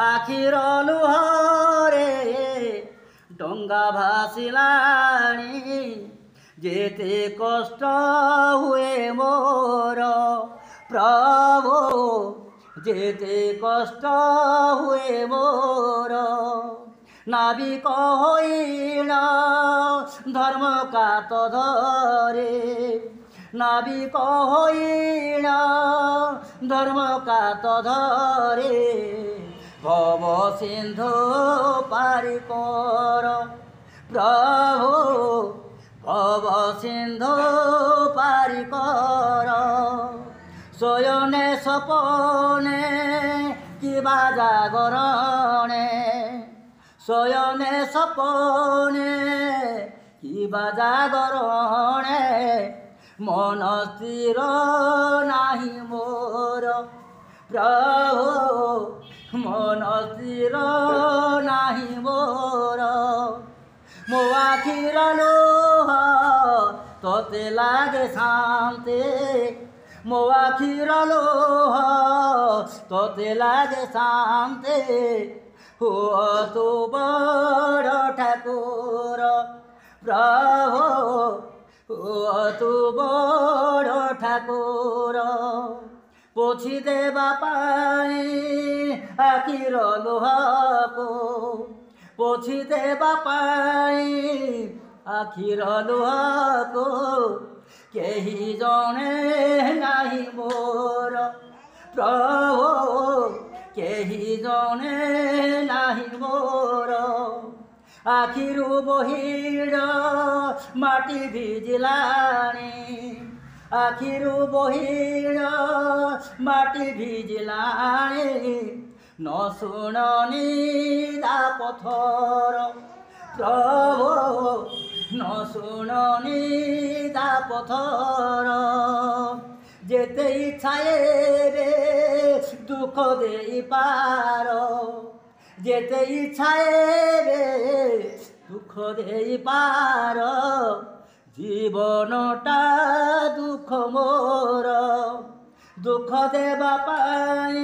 ଆଖିର ଲୁହରେ ଡଙ୍ଗା ଭାସିଲାଣି ଯେତେ କଷ୍ଟ ହୁଏ ମୋର ପ୍ରଭୁ ଯେତେ କଷ୍ଟ ହୁଏ ମୋର ନାବିକ ହୋଇଣ ଧର୍ମ କାତ ଧରେ ନାବିକ ହୋଇଣ ଧର୍ମ କାତ ଧରେ ভব সিন্ধু পারি কর প্রভু ভব সিন্ধু পারি কর শয়নে সপনে কিবা জাগরণে শয়নে সপনে কিবা জাগরণে মন স্থির নাহি মোর প্রভু মন স্থির নাহি মোর ମୋ ଆଖିର ଲୁହ ତୋତେ ଲାଗେ ଶାନ୍ତି ମୋ ଆଖିର ଲୁହ ତୋତେ ଲାଗେ ଶାନ୍ତି ହୁଅ ତୁ ବଡ଼ ଠାକୁର ପ୍ରଭୁ ହୁଅ ତୁ ବଡ଼ ଠାକୁର ପୋଛି ଦେବା ପାଇଁ ଆଖିର ଲୁହକୁ ପୋଛି ଦେବା ପାଇଁ ଆଖିର ଲୁହକୁ କେହି ଜଣେ ନାହିଁ ମୋର ପ୍ରଭୁ କେହି ଜଣେ ନାହିଁ ମୋର ଆଖିରୁ ବହିଡ଼ ମାଟି ଭିଜିଲାଣି ଆଖିରୁ ବହିଡ଼ ମାଟି ଭିଜିଲାଣି ନ ଶୁଣନି ଦା ପଥର ପ୍ରଭୁ ନ ଶୁଣନି ଦା ପଥର ଯେତେ ଇଚ୍ଛାରେ ଦୁଃଖ ଦେଇପାର ଯେତେ ଇଚ୍ଛାରେ ଦୁଃଖ ଦେଇପାର ଜୀବନଟା ଦୁଃଖ ମୋର ଦୁଃଖ ଦେବା ପାଇଁ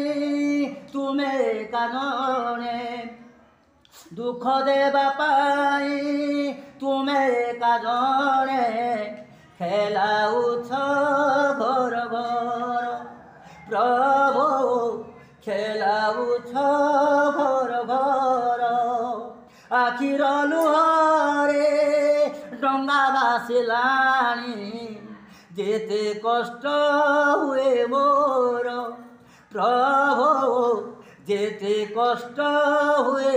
ତୁମେ ଏକା ଜଣେ ଦୁଃଖ ଦେବା ପାଇଁ ତୁମେ ଏକା ଜଣେ ଖେଲାଉଛ ଘର ଘର ପ୍ରଭୁ ଖେଲାଉଛ ଘର ଘର ଆଖିର ଲୁହରେ ଡଙ୍ଗା ଭାସିଲାଣି ଯେତେ କଷ୍ଟ ହୁଏ ମୋର ପ୍ରଭୁ ଯେତେ କଷ୍ଟ ହୁଏ